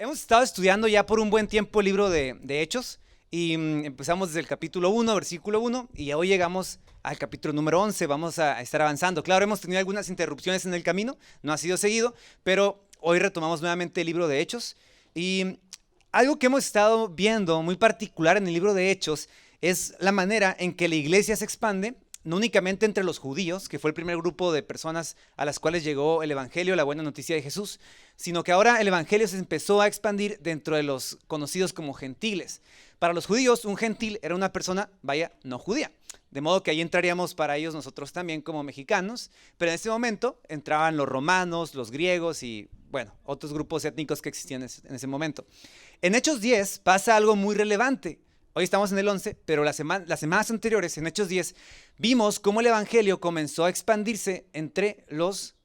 Hemos estado estudiando ya por un buen tiempo el libro de Hechos y empezamos desde el capítulo 1, versículo 1 y hoy llegamos al capítulo número 11, vamos a estar avanzando. Claro, hemos tenido algunas interrupciones en el camino, no ha sido seguido, pero hoy retomamos nuevamente el libro de Hechos y algo que hemos estado viendo muy particular en el libro de Hechos es la manera en que la iglesia se expande, no únicamente entre los judíos, que fue el primer grupo de personas a las cuales llegó el evangelio, la buena noticia de Jesús, sino que ahora el evangelio se empezó a expandir dentro de los conocidos como gentiles. Para los judíos, un gentil era una persona, no judía. De modo que ahí entraríamos para ellos nosotros también como mexicanos, pero en ese momento entraban los romanos, los griegos y, otros grupos étnicos que existían en ese momento. En Hechos 10 pasa algo muy relevante. Hoy estamos en el 11, pero las semanas anteriores, en Hechos 10, vimos cómo el evangelio comenzó a expandirse entre los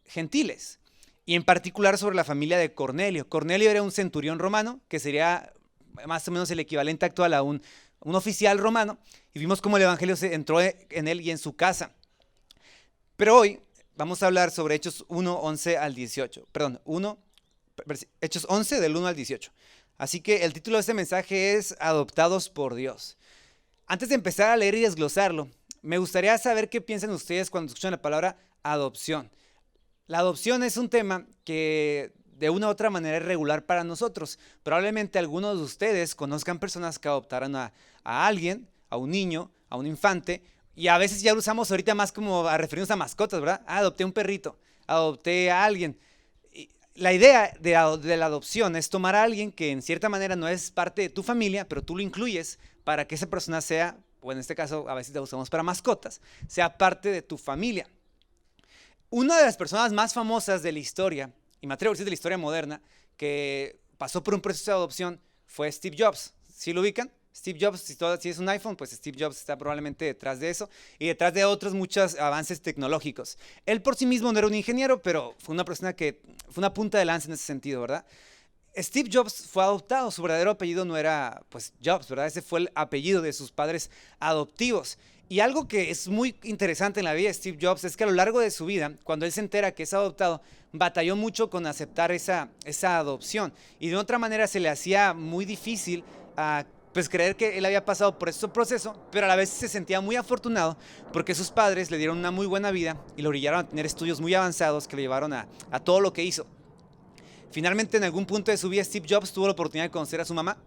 gentiles, y en particular sobre la familia de Cornelio. Cornelio era un centurión romano, que sería más o menos el equivalente actual a un oficial romano, y vimos cómo el evangelio se entró en él y en su casa. Pero hoy vamos a hablar sobre Hechos 1, 11 al 18. Hechos 11 del 1 al 18. Así que el título de este mensaje es Adoptados por Dios. Antes de empezar a leer y desglosarlo, me gustaría saber qué piensan ustedes cuando escuchan la palabra adopción. La adopción es un tema que de una u otra manera es regular para nosotros. Probablemente algunos de ustedes conozcan personas que adoptaron a alguien, a un niño, a un infante, y a veces ya lo usamos ahorita más como a referirnos a mascotas, ¿verdad? Adopté un perrito, adopté a alguien. La idea de la adopción es tomar a alguien que en cierta manera no es parte de tu familia, pero tú lo incluyes para que esa persona sea, o en este caso a veces la usamos para mascotas, sea parte de tu familia. Una de las personas más famosas de la historia, y me atrevo a decir de la historia moderna, que pasó por un proceso de adopción fue Steve Jobs. ¿Sí lo ubican? Steve Jobs, si es un iPhone, pues Steve Jobs está probablemente detrás de eso y detrás de otros muchos avances tecnológicos. Él por sí mismo no era un ingeniero, pero fue una persona que fue una punta de lanza en ese sentido, ¿verdad? Steve Jobs fue adoptado, su verdadero apellido no era pues Jobs, ¿verdad? Ese fue el apellido de sus padres adoptivos. Y algo que es muy interesante en la vida de Steve Jobs es que a lo largo de su vida, cuando él se entera que es adoptado, batalló mucho con aceptar esa adopción. Y de otra manera se le hacía muy difícil pues creer que él había pasado por ese proceso, pero a la vez se sentía muy afortunado porque sus padres le dieron una muy buena vida y lo brillaron a tener estudios muy avanzados que le llevaron a todo lo que hizo. Finalmente, en algún punto de su vida, Steve Jobs tuvo la oportunidad de conocer a su mamá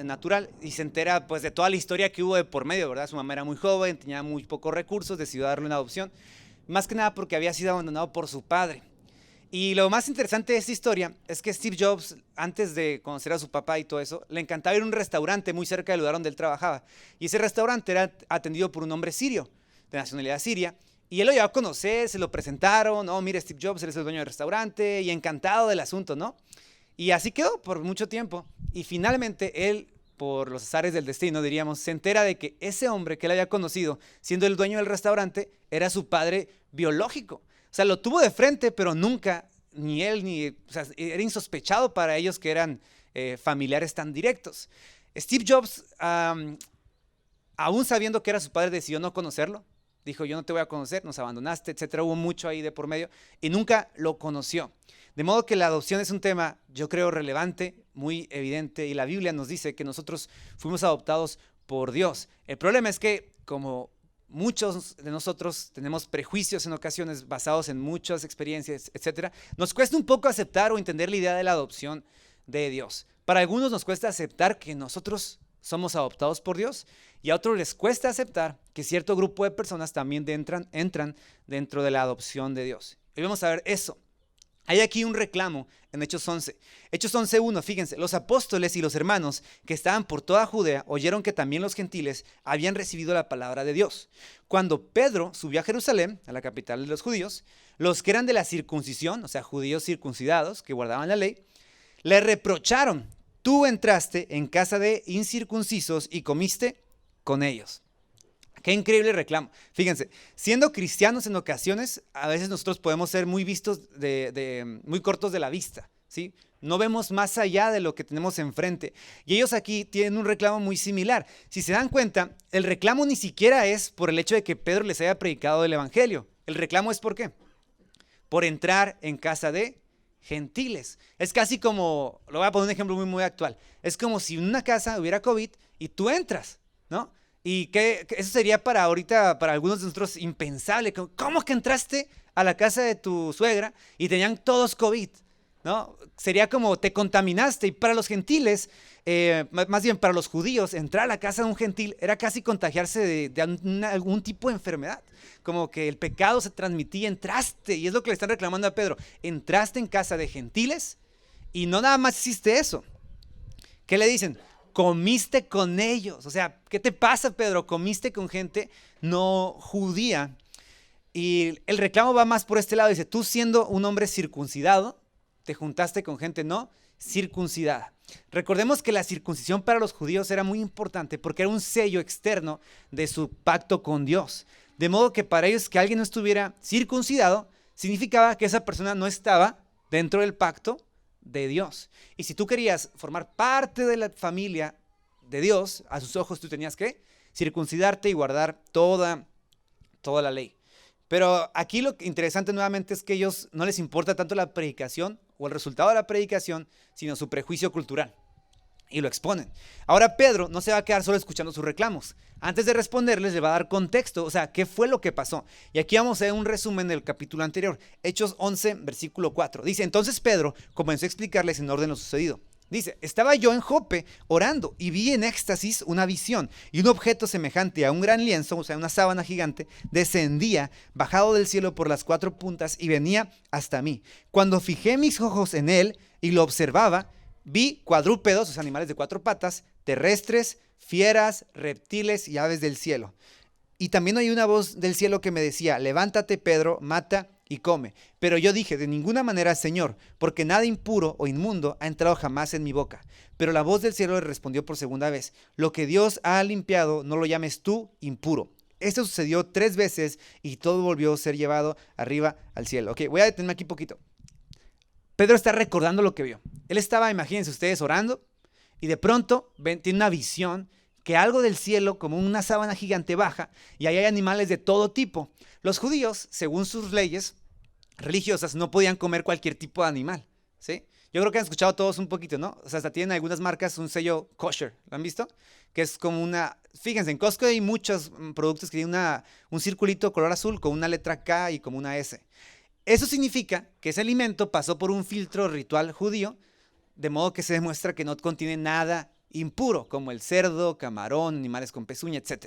natural, y se entera pues de toda la historia que hubo de por medio, ¿verdad? Su mamá era muy joven, tenía muy pocos recursos, decidió darle una adopción, más que nada porque había sido abandonado por su padre. Y lo más interesante de esta historia es que Steve Jobs, antes de conocer a su papá y todo eso, le encantaba ir a un restaurante muy cerca del lugar donde él trabajaba. Y ese restaurante era atendido por un hombre sirio, de nacionalidad siria. Y él lo llevó a conocer, se lo presentaron. Oh, mire, Steve Jobs, él es el dueño del restaurante. Y encantado del asunto, ¿no? Y así quedó por mucho tiempo. Y finalmente él, por los azares del destino, diríamos, se entera de que ese hombre que él había conocido, siendo el dueño del restaurante, era su padre biológico. O sea, lo tuvo de frente, pero nunca, ni él, o sea, era insospechado para ellos que eran familiares tan directos. Steve Jobs, aún sabiendo que era su padre, decidió no conocerlo. Dijo, yo no te voy a conocer, nos abandonaste, etcétera. Hubo mucho ahí de por medio y nunca lo conoció. De modo que la adopción es un tema, yo creo, relevante, muy evidente, y la Biblia nos dice que nosotros fuimos adoptados por Dios. El problema es que, como muchos de nosotros tenemos prejuicios en ocasiones basados en muchas experiencias, etcétera, nos cuesta un poco aceptar o entender la idea de la adopción de Dios. Para algunos nos cuesta aceptar que nosotros somos adoptados por Dios, y a otros les cuesta aceptar que cierto grupo de personas también entran dentro de la adopción de Dios. Y vamos a ver eso. Hay aquí un reclamo en Hechos 11. Hechos 11:1, fíjense, los apóstoles y los hermanos que estaban por toda Judea oyeron que también los gentiles habían recibido la palabra de Dios. Cuando Pedro subió a Jerusalén, a la capital de los judíos, los que eran de la circuncisión, o sea, judíos circuncidados que guardaban la ley, le reprocharon: tú entraste en casa de incircuncisos y comiste con ellos. Qué increíble reclamo. Fíjense, siendo cristianos en ocasiones, a veces nosotros podemos ser muy vistos, muy cortos de la vista, ¿sí? No vemos más allá de lo que tenemos enfrente. Y ellos aquí tienen un reclamo muy similar. Si se dan cuenta, el reclamo ni siquiera es por el hecho de que Pedro les haya predicado el evangelio. El reclamo es ¿por qué? Por entrar en casa de gentiles. Es casi como, lo voy a poner un ejemplo muy actual, es como si en una casa hubiera COVID y tú entras, ¿no? Y que eso sería para ahorita, para algunos de nosotros, impensable. ¿Cómo que entraste a la casa de tu suegra y tenían todos COVID? ¿No? Sería como te contaminaste. Y para los gentiles, más bien para los judíos, entrar a la casa de un gentil era casi contagiarse de algún tipo de enfermedad. Como que el pecado se transmitía, entraste, y es lo que le están reclamando a Pedro. Entraste en casa de gentiles y no nada más hiciste eso. ¿Qué le dicen? Comiste con ellos. O sea, ¿qué te pasa, Pedro? Comiste con gente no judía. Y el reclamo va más por este lado. Dice, tú siendo un hombre circuncidado, te juntaste con gente no circuncidada. Recordemos que la circuncisión para los judíos era muy importante porque era un sello externo de su pacto con Dios. De modo que para ellos que alguien no estuviera circuncidado significaba que esa persona no estaba dentro del pacto de Dios. Y si tú querías formar parte de la familia de Dios, a sus ojos tú tenías que circuncidarte y guardar toda la ley. Pero aquí lo interesante nuevamente es que a ellos no les importa tanto la predicación o el resultado de la predicación, sino su prejuicio cultural. Y lo exponen. Ahora Pedro no se va a quedar solo escuchando sus reclamos. Antes de responderles le va a dar contexto, o sea, qué fue lo que pasó. Y aquí vamos a ver un resumen del capítulo anterior. Hechos 11, versículo 4. Dice, entonces Pedro comenzó a explicarles en orden lo sucedido. Dice, estaba yo en Jope orando y vi en éxtasis una visión y un objeto semejante a un gran lienzo, o sea, una sábana gigante, descendía, bajado del cielo por las cuatro puntas y venía hasta mí. Cuando fijé mis ojos en él y lo observaba, vi cuadrúpedos, o sea, animales de cuatro patas, terrestres, fieras, reptiles y aves del cielo. Y también oí una voz del cielo que me decía, levántate, Pedro, mata y come. Pero yo dije, de ninguna manera, Señor, porque nada impuro o inmundo ha entrado jamás en mi boca. Pero la voz del cielo le respondió por segunda vez, lo que Dios ha limpiado, no lo llames tú impuro. Esto sucedió 3 veces y todo volvió a ser llevado arriba al cielo. Ok, voy a detenerme aquí poquito. Pedro está recordando lo que vio. Él estaba, imagínense ustedes, orando y de pronto tiene una visión que algo del cielo, como una sábana gigante, baja y ahí hay animales de todo tipo. Los judíos, según sus leyes religiosas, no podían comer cualquier tipo de animal, ¿sí? Yo creo que han escuchado todos un poquito, ¿no? O sea, hasta tienen algunas marcas un sello kosher, ¿lo han visto? Que es como fíjense, en Costco hay muchos productos que tienen un circulito color azul con una letra K y como una S. Eso significa que ese alimento pasó por un filtro ritual judío, de modo que se demuestra que no contiene nada impuro, como el cerdo, camarón, animales con pezuña, etc.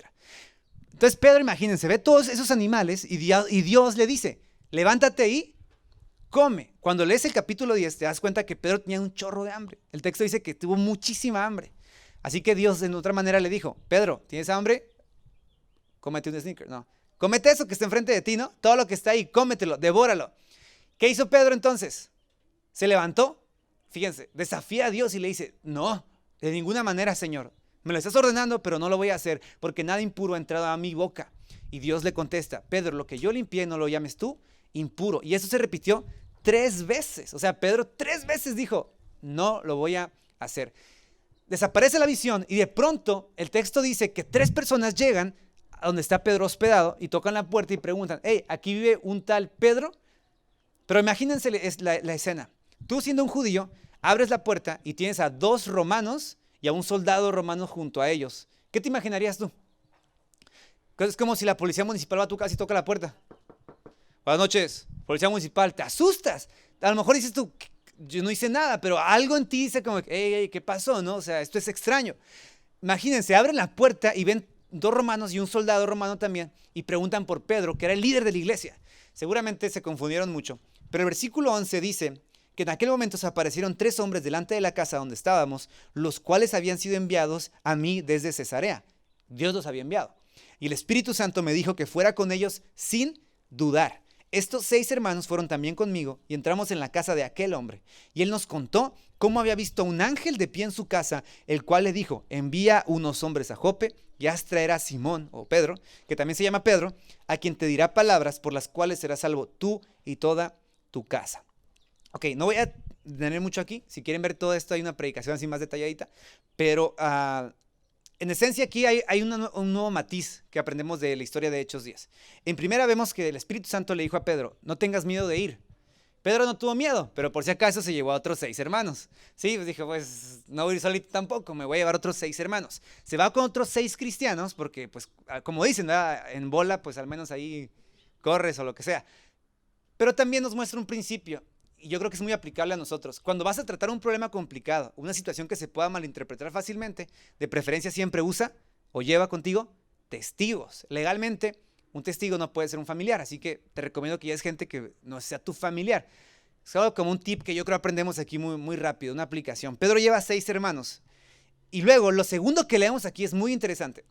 Entonces Pedro, imagínense, ve todos esos animales y Dios le dice, levántate y come. Cuando lees el capítulo 10 te das cuenta que Pedro tenía un chorro de hambre. El texto dice que tuvo muchísima hambre. Así que Dios de otra manera le dijo, Pedro, ¿tienes hambre? Cómete un Snickers. No, cómete eso que está enfrente de ti, ¿no? Todo lo que está ahí, cómetelo, devóralo. ¿Qué hizo Pedro entonces? Se levantó, fíjense, desafía a Dios y le dice, no, de ninguna manera, Señor. Me lo estás ordenando, pero no lo voy a hacer, porque nada impuro ha entrado a mi boca. Y Dios le contesta, Pedro, lo que yo limpié no lo llames tú impuro. Y eso se repitió 3 veces. O sea, Pedro 3 veces dijo, no lo voy a hacer. Desaparece la visión y de pronto el texto dice que 3 personas llegan a donde está Pedro hospedado y tocan la puerta y preguntan, hey, ¿aquí vive un tal Pedro? Pero imagínense la escena. Tú siendo un judío, abres la puerta y tienes a 2 romanos y a un soldado romano junto a ellos. ¿Qué te imaginarías tú? Es como si la policía municipal va a tu casa y toca la puerta. Buenas noches, policía municipal, te asustas. A lo mejor dices tú, yo no hice nada, pero algo en ti dice como, hey, ¿qué pasó? ¿No? O sea, esto es extraño. Imagínense, abren la puerta y ven 2 romanos y un soldado romano también y preguntan por Pedro, que era el líder de la iglesia. Seguramente se confundieron mucho. Pero el versículo 11 dice que en aquel momento se aparecieron 3 hombres delante de la casa donde estábamos, los cuales habían sido enviados a mí desde Cesarea. Dios los había enviado. Y el Espíritu Santo me dijo que fuera con ellos sin dudar. Estos 6 hermanos fueron también conmigo y entramos en la casa de aquel hombre. Y él nos contó cómo había visto un ángel de pie en su casa, el cual le dijo, envía unos hombres a Jope y haz traer a Simón, o Pedro, que también se llama Pedro, a quien te dirá palabras por las cuales serás salvo tú y toda tu casa. Ok, no voy a tener mucho aquí. Si quieren ver todo esto, hay una predicación así más detalladita. Pero en esencia aquí hay un nuevo matiz que aprendemos de la historia de Hechos 10. En primera vemos que el Espíritu Santo le dijo a Pedro, no tengas miedo de ir. Pedro no tuvo miedo, pero por si acaso se llevó a otros 6 hermanos. Sí, pues dijo, pues no voy a ir solito tampoco, me voy a llevar otros 6 hermanos. Se va con otros 6 cristianos porque, pues, como dicen, ¿verdad? En bola, pues al menos ahí corres o lo que sea. Pero también nos muestra un principio, y yo creo que es muy aplicable a nosotros. Cuando vas a tratar un problema complicado, una situación que se pueda malinterpretar fácilmente, de preferencia siempre usa o lleva contigo testigos. Legalmente, un testigo no puede ser un familiar, así que te recomiendo que ya es gente que no sea tu familiar. Es algo como un tip que yo creo aprendemos aquí muy, muy rápido, una aplicación. Pedro lleva 6 hermanos. Y luego, lo segundo que leemos aquí es muy interesante.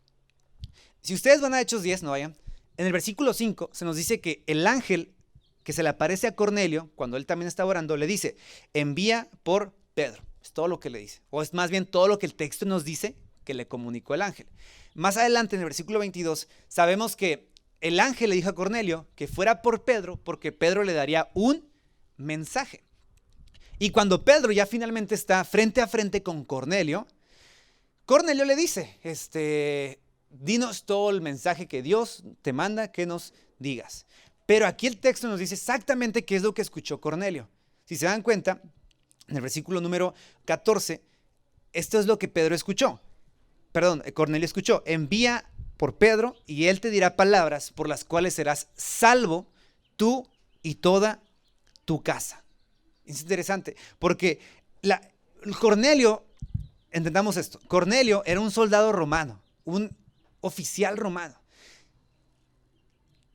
Si ustedes van a Hechos 10, no vayan, en el versículo 5 se nos dice que el ángel que se le aparece a Cornelio, cuando él también está orando, le dice, envía por Pedro. Es todo lo que le dice. O es más bien todo lo que el texto nos dice que le comunicó el ángel. Más adelante, en el versículo 22, sabemos que el ángel le dijo a Cornelio que fuera por Pedro, porque Pedro le daría un mensaje. Y cuando Pedro ya finalmente está frente a frente con Cornelio, Cornelio le dice, dinos todo el mensaje que Dios te manda que nos digas. Pero aquí el texto nos dice exactamente qué es lo que escuchó Cornelio. Si se dan cuenta, en el versículo número 14, esto es lo que Pedro escuchó. Perdón, Cornelio escuchó. Envía por Pedro y él te dirá palabras por las cuales serás salvo tú y toda tu casa. Es interesante porque Cornelio, entendamos esto, Cornelio era un soldado romano, un oficial romano.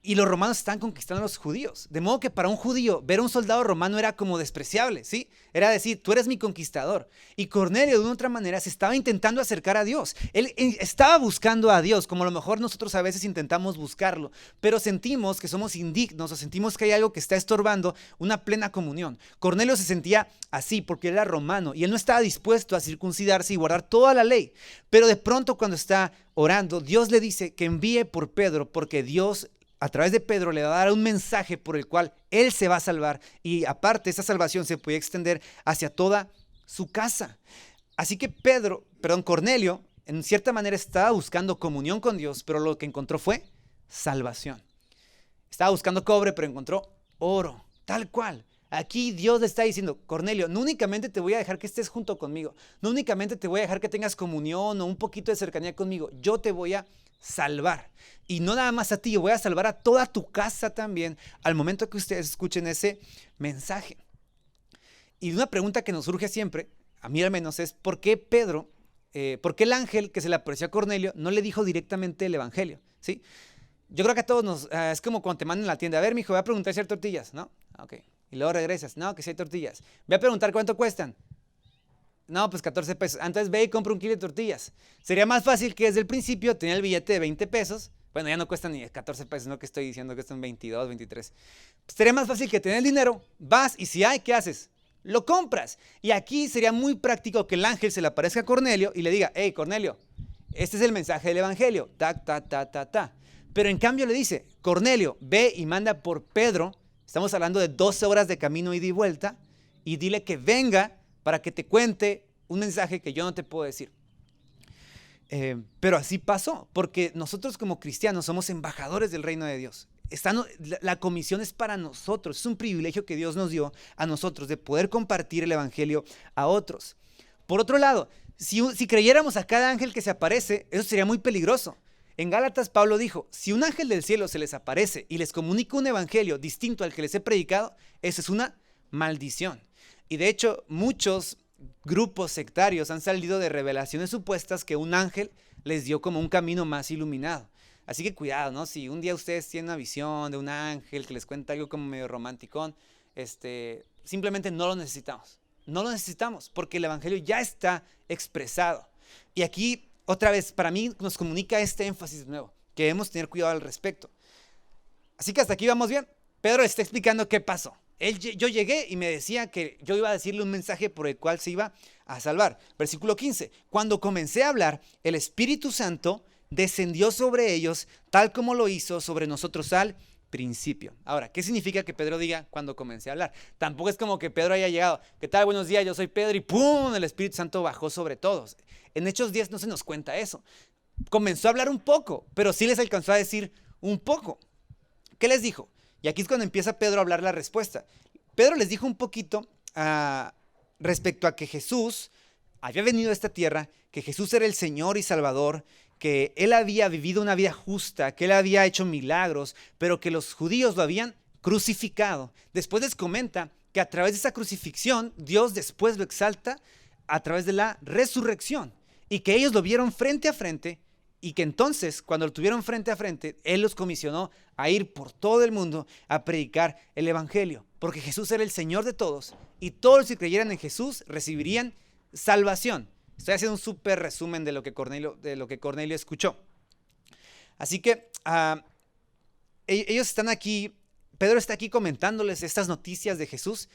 Y los romanos estaban conquistando a los judíos. De modo que para un judío ver a un soldado romano era como despreciable, ¿sí? Era decir, tú eres mi conquistador. Y Cornelio de una otra manera se estaba intentando acercar a Dios. Él estaba buscando a Dios, como a lo mejor nosotros a veces intentamos buscarlo. Pero sentimos que somos indignos o sentimos que hay algo que está estorbando una plena comunión. Cornelio se sentía así porque él era romano y él no estaba dispuesto a circuncidarse y guardar toda la ley. Pero de pronto cuando está orando, Dios le dice que envíe por Pedro porque Dios a través de Pedro le va a dar un mensaje por el cual él se va a salvar y aparte esa salvación se puede extender hacia toda su casa. Así que Cornelio en cierta manera estaba buscando comunión con Dios, pero lo que encontró fue salvación. Estaba buscando cobre, pero encontró oro, tal cual. Aquí Dios le está diciendo, Cornelio, no únicamente te voy a dejar que estés junto conmigo, no únicamente te voy a dejar que tengas comunión o un poquito de cercanía conmigo, yo te voy a salvar. Y no nada más a ti, yo voy a salvar a toda tu casa también al momento que ustedes escuchen ese mensaje. Y una pregunta que nos surge siempre, a mí al menos, es ¿por qué por qué el ángel que se le apareció a Cornelio no le dijo directamente el evangelio? ¿Sí? Yo creo que a todos es como cuando te mandan a la tienda, a ver, mijo, voy a preguntar si hay tortillas, ¿no? Ok. Y luego regresas, no, que si hay tortillas. Voy a preguntar cuánto cuestan. No, pues 14 pesos. Entonces ve y compra un kilo de tortillas. Sería más fácil que desde el principio tenía el billete de 20 pesos. Bueno, ya no cuestan ni 14 pesos, no que estoy diciendo que cuestan 22, 23. Pues sería más fácil que tener el dinero, vas y si hay, ¿qué haces? Lo compras. Y aquí sería muy práctico que el ángel se le aparezca a Cornelio y le diga, hey, Cornelio, este es el mensaje del evangelio. Ta. Pero en cambio le dice, Cornelio, ve y manda por Pedro. Estamos hablando de 12 horas de camino ida y vuelta. Y dile que venga para que te cuente un mensaje que yo no te puedo decir. Pero así pasó, porque nosotros como cristianos somos embajadores del reino de Dios. La comisión es para nosotros, es un privilegio que Dios nos dio a nosotros de poder compartir el evangelio a otros. Por otro lado, si creyéramos a cada ángel que se aparece, eso sería muy peligroso. En Gálatas Pablo dijo, si un ángel del cielo se les aparece y les comunica un evangelio distinto al que les he predicado, eso es una maldición. Y de hecho, muchos grupos sectarios han salido de revelaciones supuestas que un ángel les dio como un camino más iluminado. Así que cuidado, ¿no? Si un día ustedes tienen una visión de un ángel que les cuenta algo como medio romanticón, simplemente no lo necesitamos. No lo necesitamos porque el evangelio ya está expresado. Y aquí, otra vez, para mí nos comunica este énfasis de nuevo, que debemos tener cuidado al respecto. Así que hasta aquí vamos bien. Pedro está explicando qué pasó. Yo llegué y me decía que yo iba a decirle un mensaje por el cual se iba a salvar. Versículo 15. Cuando comencé a hablar, el Espíritu Santo descendió sobre ellos, tal como lo hizo sobre nosotros al principio. Ahora, ¿qué significa que Pedro diga cuando comencé a hablar? Tampoco es como que Pedro haya llegado, ¿qué tal? Buenos días, yo soy Pedro y ¡pum! El Espíritu Santo bajó sobre todos. En Hechos 10 no se nos cuenta eso. Comenzó a hablar un poco, pero sí les alcanzó a decir un poco. ¿Qué les dijo? Y aquí es cuando empieza Pedro a hablar la respuesta. Pedro les dijo un poquito respecto a que Jesús había venido a esta tierra, que Jesús era el Señor y Salvador, que Él había vivido una vida justa, que Él había hecho milagros, pero que los judíos lo habían crucificado. Después les comenta que a través de esa crucifixión, Dios después lo exalta a través de la resurrección, y que ellos lo vieron frente a frente, y que entonces, cuando lo tuvieron frente a frente, Él los comisionó a ir por todo el mundo a predicar el Evangelio, porque Jesús era el Señor de todos, y todos los que creyeran en Jesús recibirían salvación. Estoy haciendo un súper resumen de lo que Cornelio escuchó. Así que ellos están aquí, Pedro está aquí comentándoles estas noticias de Jesús.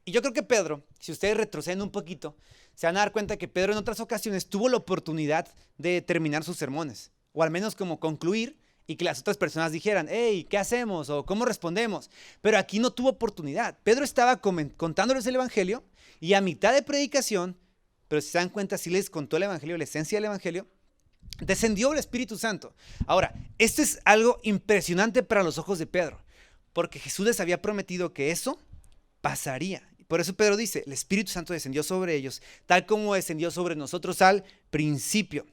Y yo creo que Pedro, si ustedes retroceden un poquito, se van a dar cuenta que Pedro en otras ocasiones tuvo la oportunidad de terminar sus sermones, o al menos como concluir, y que las otras personas dijeran, hey, ¿qué hacemos? O ¿cómo respondemos? Pero aquí no tuvo oportunidad. Pedro estaba contándoles el Evangelio, y a mitad de predicación, pero si se dan cuenta, sí les contó el Evangelio, la esencia del Evangelio, descendió el Espíritu Santo. Ahora, esto es algo impresionante para los ojos de Pedro, porque Jesús les había prometido que eso pasaría. Por eso Pedro dice, el Espíritu Santo descendió sobre ellos, tal como descendió sobre nosotros al principio.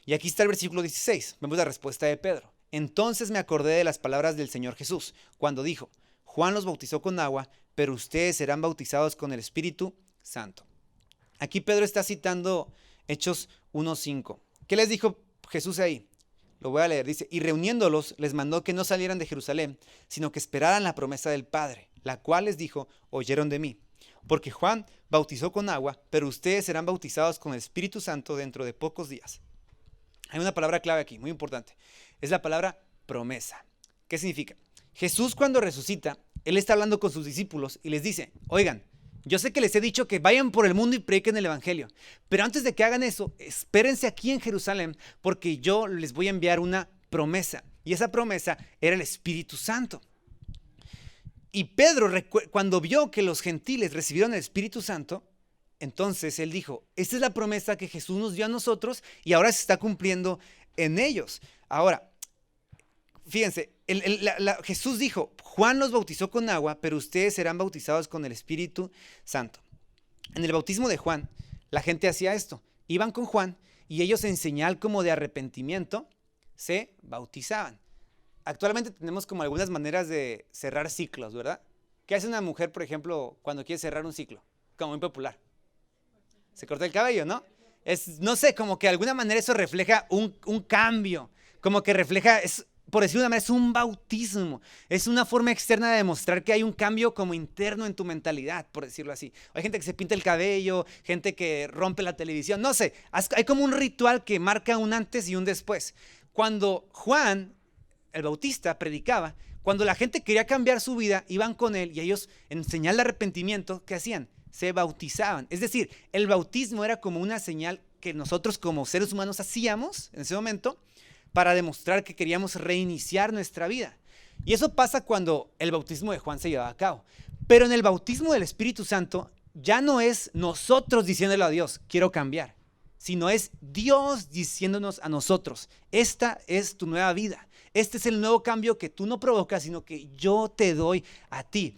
Y aquí está el versículo 16, vemos la respuesta de Pedro. Entonces me acordé de las palabras del Señor Jesús, cuando dijo, Juan los bautizó con agua, pero ustedes serán bautizados con el Espíritu Santo. Aquí Pedro está citando Hechos 1:5. ¿Qué les dijo Jesús ahí? Lo voy a leer. Dice, y reuniéndolos les mandó que no salieran de Jerusalén, sino que esperaran la promesa del Padre, la cual les dijo, oyeron de mí. Porque Juan bautizó con agua, pero ustedes serán bautizados con el Espíritu Santo dentro de pocos días. Hay una palabra clave aquí, muy importante. Es la palabra promesa. ¿Qué significa? Jesús cuando resucita, Él está hablando con sus discípulos y les dice, oigan, yo sé que les he dicho que vayan por el mundo y prediquen el Evangelio, pero antes de que hagan eso, espérense aquí en Jerusalén, porque yo les voy a enviar una promesa. Y esa promesa era el Espíritu Santo. Y Pedro, cuando vio que los gentiles recibieron el Espíritu Santo, entonces él dijo, esta es la promesa que Jesús nos dio a nosotros y ahora se está cumpliendo en ellos. Ahora, fíjense, Jesús dijo, Juan los bautizó con agua, pero ustedes serán bautizados con el Espíritu Santo. En el bautismo de Juan, la gente hacía esto. Iban con Juan y ellos en señal como de arrepentimiento se bautizaban. Actualmente tenemos como algunas maneras de cerrar ciclos, ¿verdad? ¿Qué hace una mujer, por ejemplo, cuando quiere cerrar un ciclo? Como muy popular. Se corta el cabello, ¿no? No sé, como que de alguna manera eso refleja un cambio. Como que refleja, por decirlo de una manera, es un bautismo. Es una forma externa de demostrar que hay un cambio como interno en tu mentalidad, por decirlo así. Hay gente que se pinta el cabello, gente que rompe la televisión, no sé. Hay como un ritual que marca un antes y un después. Cuando Juan, el Bautista, predicaba, cuando la gente quería cambiar su vida, iban con él y ellos, en señal de arrepentimiento, ¿qué hacían? Se bautizaban. Es decir, el bautismo era como una señal que nosotros como seres humanos hacíamos en ese momento para demostrar que queríamos reiniciar nuestra vida. Y eso pasa cuando el bautismo de Juan se llevaba a cabo. Pero en el bautismo del Espíritu Santo ya no es nosotros diciéndole a Dios, quiero cambiar, sino es Dios diciéndonos a nosotros, esta es tu nueva vida. Este es el nuevo cambio que tú no provocas, sino que yo te doy a ti.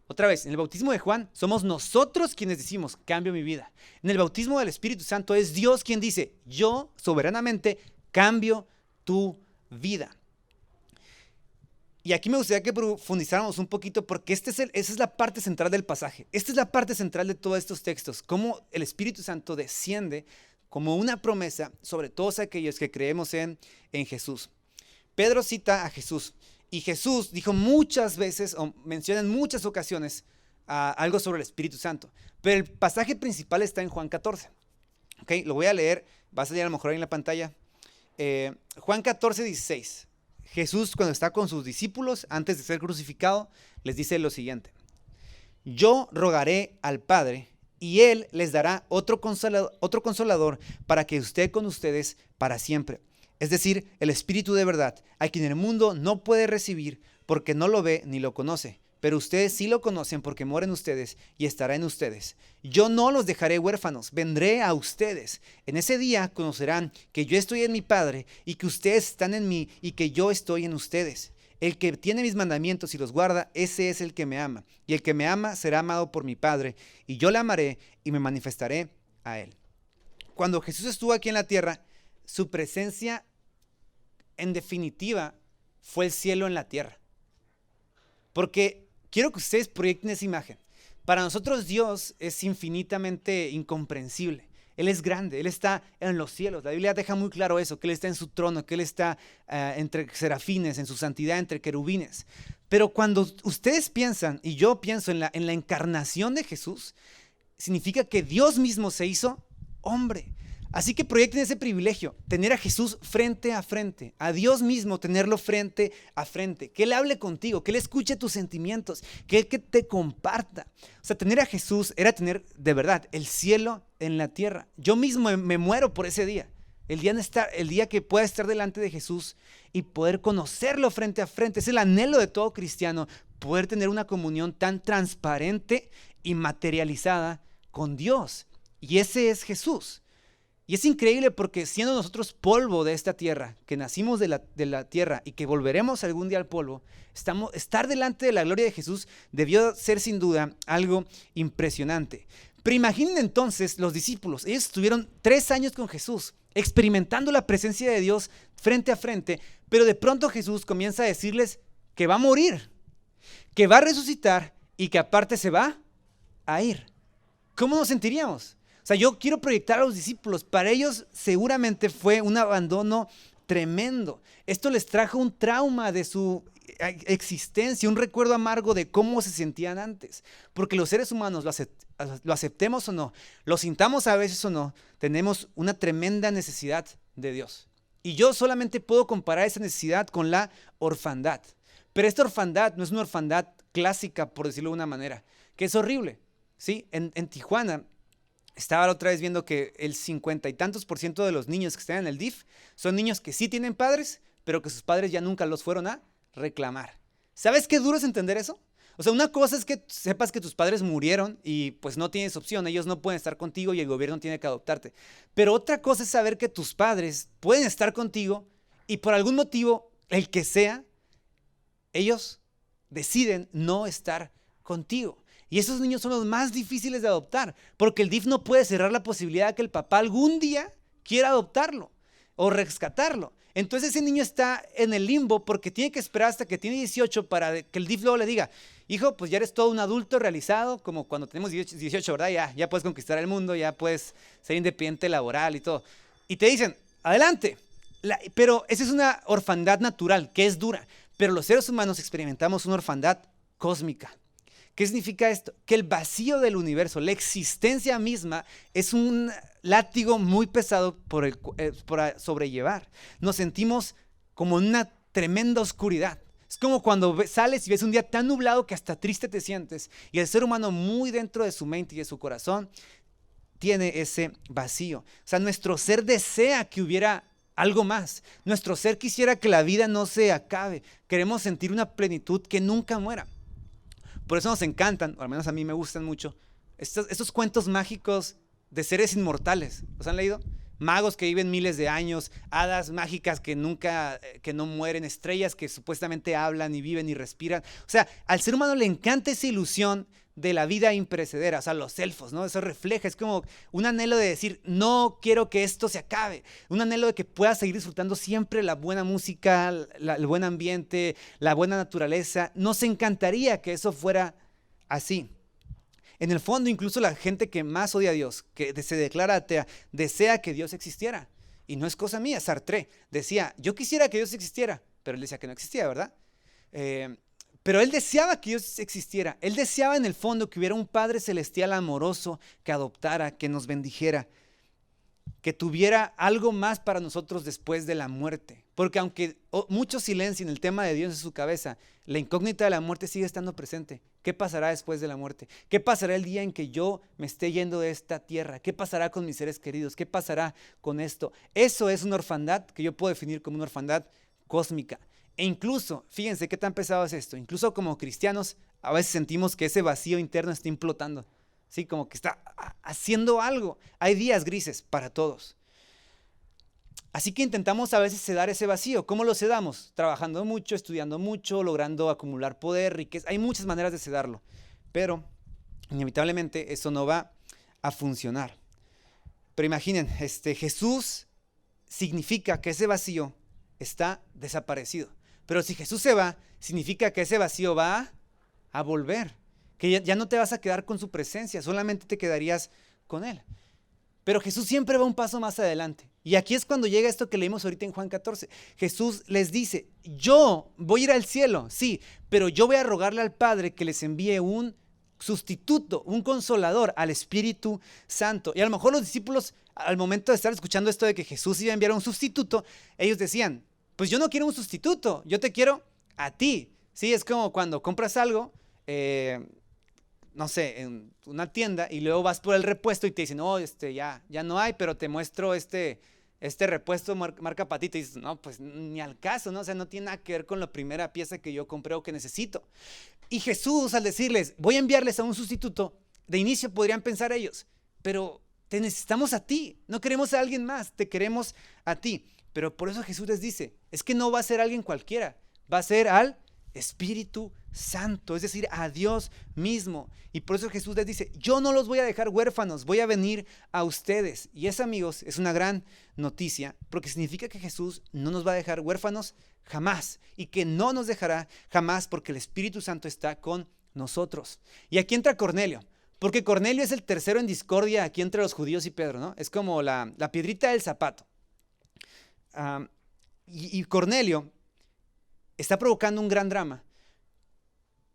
Otra vez, en el bautismo de Juan somos nosotros quienes decimos, cambio mi vida. En el bautismo del Espíritu Santo es Dios quien dice, yo soberanamente cambio tu vida. Y aquí me gustaría que profundizáramos un poquito porque esa es la parte central del pasaje. Esta es la parte central de todos estos textos, cómo el Espíritu Santo desciende como una promesa sobre todos aquellos que creemos en Jesús. Pedro cita a Jesús y Jesús dijo muchas veces, o menciona en muchas ocasiones, algo sobre el Espíritu Santo. Pero el pasaje principal está en Juan 14. ¿Okay? Lo voy a leer, va a salir a lo mejor ahí en la pantalla. Juan 14:16. Jesús, cuando está con sus discípulos, antes de ser crucificado, les dice lo siguiente. Yo rogaré al Padre y Él les dará otro consolador para que esté con ustedes para siempre. Es decir, el Espíritu de verdad, a quien el mundo no puede recibir porque no lo ve ni lo conoce. Pero ustedes sí lo conocen porque mora en ustedes y estará en ustedes. Yo no los dejaré huérfanos, vendré a ustedes. En ese día conocerán que yo estoy en mi Padre y que ustedes están en mí y que yo estoy en ustedes. El que tiene mis mandamientos y los guarda, ese es el que me ama. Y el que me ama será amado por mi Padre, y yo le amaré y me manifestaré a él. Cuando Jesús estuvo aquí en la tierra, su presencia, en definitiva, fue el cielo en la tierra. Porque quiero que ustedes proyecten esa imagen. Para nosotros Dios es infinitamente incomprensible. Él es grande, Él está en los cielos. La Biblia deja muy claro eso, que Él está en su trono, que Él está entre serafines, en su santidad, entre querubines. Pero cuando ustedes piensan, y yo pienso en la encarnación de Jesús, significa que Dios mismo se hizo hombre. Así que proyecten ese privilegio, tener a Jesús frente a frente, a Dios mismo tenerlo frente a frente, que Él hable contigo, que Él escuche tus sentimientos, que Él te comparta. O sea, tener a Jesús era tener de verdad el cielo en la tierra. Yo mismo me muero por ese día, el día que pueda estar delante de Jesús y poder conocerlo frente a frente. Es el anhelo de todo cristiano, poder tener una comunión tan transparente y materializada con Dios. Y ese es Jesús. Y es increíble porque siendo nosotros polvo de esta tierra, que nacimos de la tierra y que volveremos algún día al polvo, estar delante de la gloria de Jesús debió ser sin duda algo impresionante. Pero imaginen entonces los discípulos, ellos estuvieron 3 años con Jesús, experimentando la presencia de Dios frente a frente, pero de pronto Jesús comienza a decirles que va a morir, que va a resucitar y que aparte se va a ir. ¿Cómo nos sentiríamos? O sea, yo quiero proyectar a los discípulos. Para ellos seguramente fue un abandono tremendo. Esto les trajo un trauma de su existencia, un recuerdo amargo de cómo se sentían antes. Porque los seres humanos, lo aceptemos o no, lo sintamos a veces o no, tenemos una tremenda necesidad de Dios. Y yo solamente puedo comparar esa necesidad con la orfandad. Pero esta orfandad no es una orfandad clásica, por decirlo de una manera, que es horrible. ¿Sí? En Tijuana, estaba la otra vez viendo que el 50 y tantos % de los niños que están en el DIF son niños que sí tienen padres, pero que sus padres ya nunca los fueron a reclamar. ¿Sabes qué duro es entender eso? O sea, una cosa es que sepas que tus padres murieron y pues no tienes opción, ellos no pueden estar contigo y el gobierno tiene que adoptarte. Pero otra cosa es saber que tus padres pueden estar contigo y por algún motivo, el que sea, ellos deciden no estar contigo. Y esos niños son los más difíciles de adoptar, porque el DIF no puede cerrar la posibilidad de que el papá algún día quiera adoptarlo o rescatarlo. Entonces ese niño está en el limbo porque tiene que esperar hasta que tiene 18 para que el DIF luego le diga, hijo, pues ya eres todo un adulto realizado, como cuando tenemos 18, ¿verdad? Ya puedes conquistar el mundo, ya puedes ser independiente laboral y todo. Y te dicen, adelante. Pero esa es una orfandad natural, que es dura. Pero los seres humanos experimentamos una orfandad cósmica. ¿Qué significa esto? Que el vacío del universo, la existencia misma, es un látigo muy pesado por sobrellevar. Nos sentimos como en una tremenda oscuridad. Es como cuando sales y ves un día tan nublado que hasta triste te sientes. Y el ser humano muy dentro de su mente y de su corazón tiene ese vacío. O sea, nuestro ser desea que hubiera algo más. Nuestro ser quisiera que la vida no se acabe. Queremos sentir una plenitud que nunca muera. Por eso nos encantan, o al menos a mí me gustan mucho, estos cuentos mágicos de seres inmortales. ¿Los han leído? Magos que viven miles de años, hadas mágicas que no mueren, estrellas que supuestamente hablan y viven y respiran. O sea, al ser humano le encanta esa ilusión de la vida imperecedera, o sea, los elfos, ¿no? Eso refleja, es como un anhelo de decir, no quiero que esto se acabe, un anhelo de que puedas seguir disfrutando siempre la buena música, el buen ambiente, la buena naturaleza. Nos encantaría que eso fuera así. En el fondo, incluso la gente que más odia a Dios, que se declara atea, desea que Dios existiera. Y no es cosa mía, Sartre decía, yo quisiera que Dios existiera, pero él decía que no existía, ¿verdad? Pero él deseaba que Dios existiera. Él deseaba en el fondo que hubiera un Padre Celestial amoroso que adoptara, que nos bendijera, que tuviera algo más para nosotros después de la muerte. Porque aunque muchos silencien el tema de Dios en su cabeza, la incógnita de la muerte sigue estando presente. ¿Qué pasará después de la muerte? ¿Qué pasará el día en que yo me esté yendo de esta tierra? ¿Qué pasará con mis seres queridos? ¿Qué pasará con esto? Eso es una orfandad que yo puedo definir como una orfandad cósmica. E incluso, fíjense qué tan pesado es esto, incluso como cristianos a veces sentimos que ese vacío interno está implotando, ¿sí? Como que está haciendo algo. Hay días grises para todos. Así que intentamos a veces sedar ese vacío. ¿Cómo lo sedamos? Trabajando mucho, estudiando mucho, logrando acumular poder, riqueza. Hay muchas maneras de sedarlo, pero inevitablemente eso no va a funcionar. Pero imaginen, Jesús significa que ese vacío está desaparecido. Pero si Jesús se va, significa que ese vacío va a volver. Que ya no te vas a quedar con su presencia, solamente te quedarías con Él. Pero Jesús siempre va un paso más adelante. Y aquí es cuando llega esto que leímos ahorita en Juan 14. Jesús les dice, yo voy a ir al cielo, sí, pero yo voy a rogarle al Padre que les envíe un sustituto, un consolador, al Espíritu Santo. Y a lo mejor los discípulos, al momento de estar escuchando esto de que Jesús iba a enviar un sustituto, ellos decían, pues yo no quiero un sustituto, yo te quiero a ti. Sí, es como cuando compras algo, no sé, en una tienda y luego vas por el repuesto y te dicen, oh, ya no hay, pero te muestro este repuesto marca Patito. Y dices, no, pues ni al caso, ¿no? O sea, no tiene nada que ver con la primera pieza que yo compré o que necesito. Y Jesús, al decirles, voy a enviarles a un sustituto, de inicio podrían pensar ellos, pero te necesitamos a ti, no queremos a alguien más, te queremos a ti. Pero por eso Jesús les dice, es que no va a ser alguien cualquiera, va a ser al Espíritu Santo, es decir, a Dios mismo. Y por eso Jesús les dice, yo no los voy a dejar huérfanos, voy a venir a ustedes. Y eso, amigos, es una gran noticia, porque significa que Jesús no nos va a dejar huérfanos jamás, y que no nos dejará jamás, porque el Espíritu Santo está con nosotros. Y aquí entra Cornelio, porque Cornelio es el tercero en discordia aquí entre los judíos y Pedro, ¿no? Es como la piedrita del zapato. Y Cornelio está provocando un gran drama,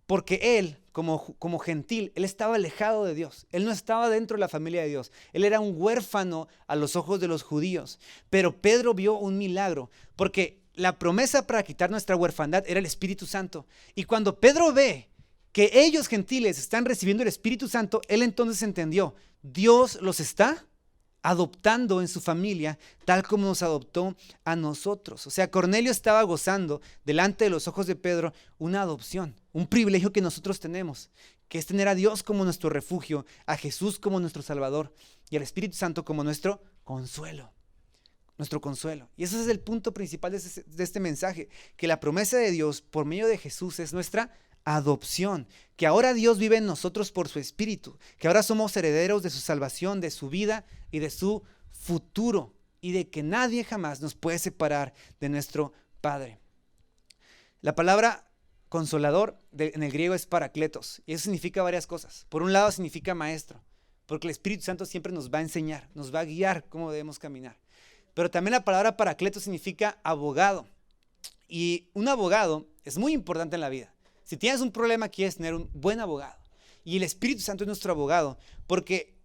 porque él, como gentil, él estaba alejado de Dios. Él no estaba dentro de la familia de Dios. Él era un huérfano a los ojos de los judíos. Pero Pedro vio un milagro, porque la promesa para quitar nuestra huerfandad era el Espíritu Santo. Y cuando Pedro ve que ellos gentiles están recibiendo el Espíritu Santo, él entonces entendió, Dios los está adoptando en su familia, tal como nos adoptó a nosotros. O sea, Cornelio estaba gozando delante de los ojos de Pedro una adopción, un privilegio que nosotros tenemos, que es tener a Dios como nuestro refugio, a Jesús como nuestro Salvador y al Espíritu Santo como nuestro consuelo. Nuestro consuelo. Y ese es el punto principal de este mensaje, que la promesa de Dios por medio de Jesús es nuestra adopción, que ahora Dios vive en nosotros por su Espíritu, que ahora somos herederos de su salvación, de su vida y de su futuro, y de que nadie jamás nos puede separar de nuestro Padre. La palabra consolador en el griego es parakletos, y eso significa varias cosas. Por un lado significa maestro, porque el Espíritu Santo siempre nos va a enseñar, nos va a guiar cómo debemos caminar. Pero también la palabra parakletos significa abogado, y un abogado es muy importante en la vida. Si tienes un problema, quieres tener un buen abogado. Y el Espíritu Santo es nuestro abogado, porque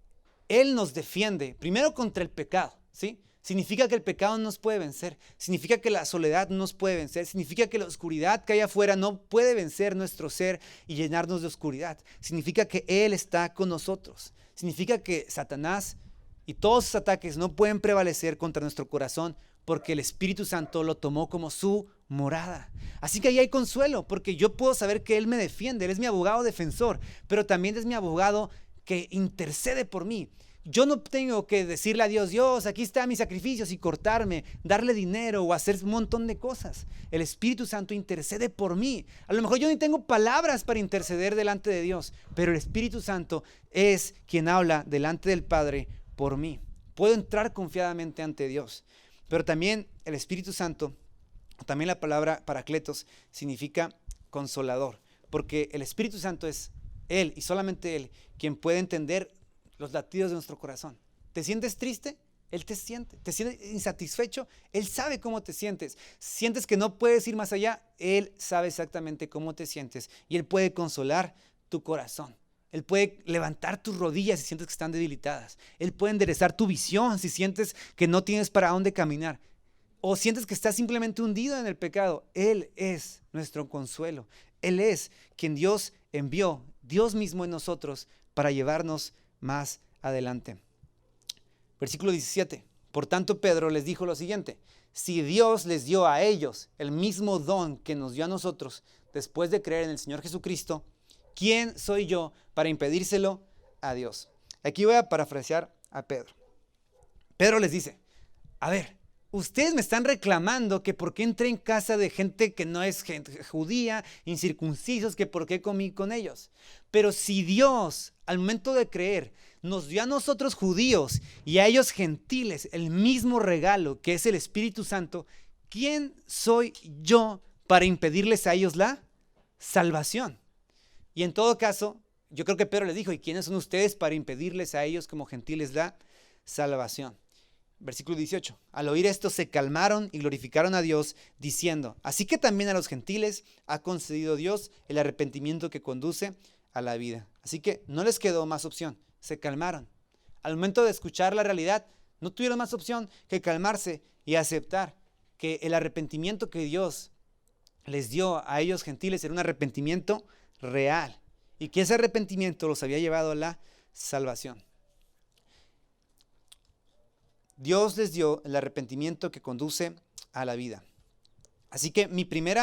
Él nos defiende, primero contra el pecado, ¿sí? Significa que el pecado no nos puede vencer, significa que la soledad no nos puede vencer, significa que la oscuridad que hay afuera no puede vencer nuestro ser y llenarnos de oscuridad. Significa que Él está con nosotros, significa que Satanás y todos sus ataques no pueden prevalecer contra nuestro corazón, porque el Espíritu Santo lo tomó como su morada. Así que ahí hay consuelo, porque yo puedo saber que Él me defiende, Él es mi abogado defensor, pero también es mi abogado que intercede por mí. Yo no tengo que decirle a Dios, Dios, aquí están mis sacrificios, y cortarme, darle dinero o hacer un montón de cosas. El Espíritu Santo intercede por mí. A lo mejor yo ni tengo palabras para interceder delante de Dios, pero el Espíritu Santo es quien habla delante del Padre por mí. Puedo entrar confiadamente ante Dios. Pero también el Espíritu Santo, también la palabra parakletos, significa consolador, porque el Espíritu Santo es Él y solamente Él quien puede entender los latidos de nuestro corazón. ¿Te sientes triste? Él te siente. ¿Te sientes insatisfecho? Él sabe cómo te sientes. ¿Sientes que no puedes ir más allá? Él sabe exactamente cómo te sientes y Él puede consolar tu corazón. Él puede levantar tus rodillas si sientes que están debilitadas. Él puede enderezar tu visión si sientes que no tienes para dónde caminar. O sientes que estás simplemente hundido en el pecado. Él es nuestro consuelo. Él es quien Dios envió, Dios mismo en nosotros, para llevarnos más adelante. Versículo 17. Por tanto, Pedro les dijo lo siguiente: si Dios les dio a ellos el mismo don que nos dio a nosotros después de creer en el Señor Jesucristo, ¿quién soy yo para impedírselo a Dios? Aquí voy a parafrasear a Pedro. Pedro les dice, a ver, ustedes me están reclamando que por qué entré en casa de gente que no es gente judía, incircuncisos, que por qué comí con ellos. Pero si Dios, al momento de creer, nos dio a nosotros judíos y a ellos gentiles el mismo regalo que es el Espíritu Santo, ¿quién soy yo para impedirles a ellos la salvación? Y en todo caso, yo creo que Pedro les dijo, ¿y quiénes son ustedes para impedirles a ellos como gentiles la salvación? Versículo 18. Al oír esto se calmaron y glorificaron a Dios, diciendo, así que también a los gentiles ha concedido Dios el arrepentimiento que conduce a la vida. Así que no les quedó más opción, se calmaron. Al momento de escuchar la realidad, no tuvieron más opción que calmarse y aceptar que el arrepentimiento que Dios les dio a ellos gentiles era un arrepentimiento real y que ese arrepentimiento los había llevado a la salvación. Dios les dio el arrepentimiento que conduce a la vida. Así que mi primer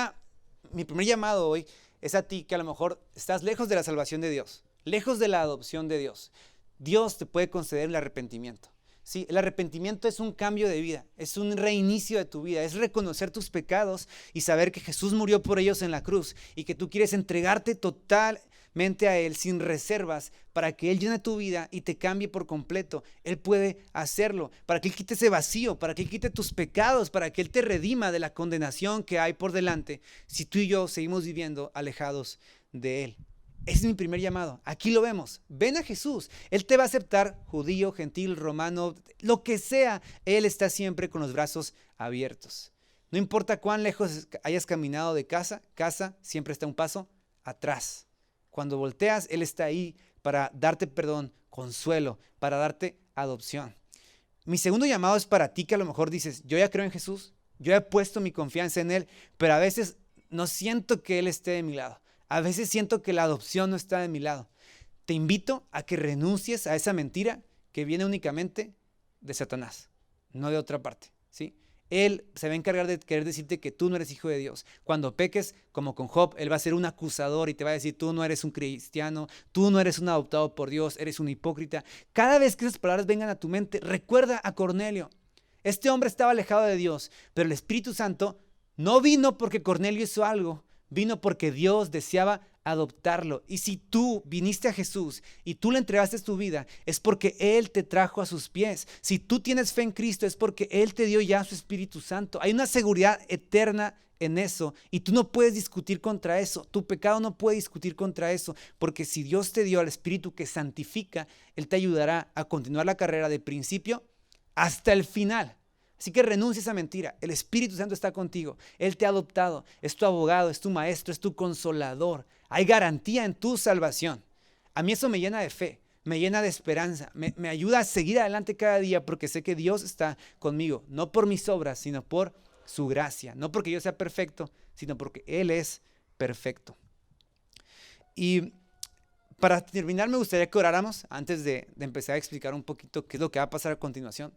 llamado hoy es a ti que a lo mejor estás lejos de la salvación de Dios, lejos de la adopción de Dios. Dios te puede conceder el arrepentimiento. Sí, el arrepentimiento es un cambio de vida, es un reinicio de tu vida, es reconocer tus pecados y saber que Jesús murió por ellos en la cruz y que tú quieres entregarte totalmente a Él sin reservas para que Él llene tu vida y te cambie por completo. Él puede hacerlo, para que Él quite ese vacío, para que Él quite tus pecados, para que Él te redima de la condenación que hay por delante si tú y yo seguimos viviendo alejados de Él. Ese es mi primer llamado. Aquí lo vemos. Ven a Jesús. Él te va a aceptar, judío, gentil, romano, lo que sea. Él está siempre con los brazos abiertos. No importa cuán lejos hayas caminado de casa siempre está un paso atrás. Cuando volteas, Él está ahí para darte perdón, consuelo, para darte adopción. Mi segundo llamado es para ti que a lo mejor dices, yo ya creo en Jesús, yo he puesto mi confianza en Él, pero a veces no siento que Él esté de mi lado. A veces siento que la adopción no está de mi lado. Te invito a que renuncies a esa mentira que viene únicamente de Satanás, no de otra parte, ¿sí? Él se va a encargar de querer decirte que tú no eres hijo de Dios. Cuando peques, como con Job, él va a ser un acusador y te va a decir, tú no eres un cristiano, tú no eres un adoptado por Dios, eres un hipócrita. Cada vez que esas palabras vengan a tu mente, recuerda a Cornelio. Este hombre estaba alejado de Dios, pero el Espíritu Santo no vino porque Cornelio hizo algo, vino porque Dios deseaba adoptarlo. Y si tú viniste a Jesús y tú le entregaste tu vida, es porque Él te trajo a sus pies. Si tú tienes fe en Cristo, es porque Él te dio ya su Espíritu Santo. Hay una seguridad eterna en eso y tú no puedes discutir contra eso. Tu pecado no puede discutir contra eso, porque si Dios te dio al Espíritu que santifica, Él te ayudará a continuar la carrera de principio hasta el final. Así que renuncia a esa mentira. El Espíritu Santo está contigo. Él te ha adoptado. Es tu abogado, es tu maestro, es tu consolador. Hay garantía en tu salvación. A mí eso me llena de fe, me llena de esperanza. Me ayuda a seguir adelante cada día porque sé que Dios está conmigo. No por mis obras, sino por su gracia. No porque yo sea perfecto, sino porque Él es perfecto. Y para terminar me gustaría que oráramos antes de empezar a explicar un poquito qué es lo que va a pasar a continuación.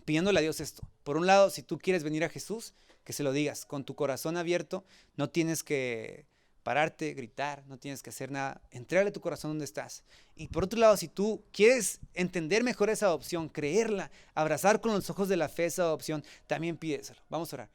Pidiéndole a Dios esto. Por un lado, si tú quieres venir a Jesús, que se lo digas con tu corazón abierto. No tienes que pararte, gritar, no tienes que hacer nada. Entrégale tu corazón donde estás. Y por otro lado, si tú quieres entender mejor esa adopción, creerla, abrazar con los ojos de la fe esa adopción, también pídeselo. Vamos a orar.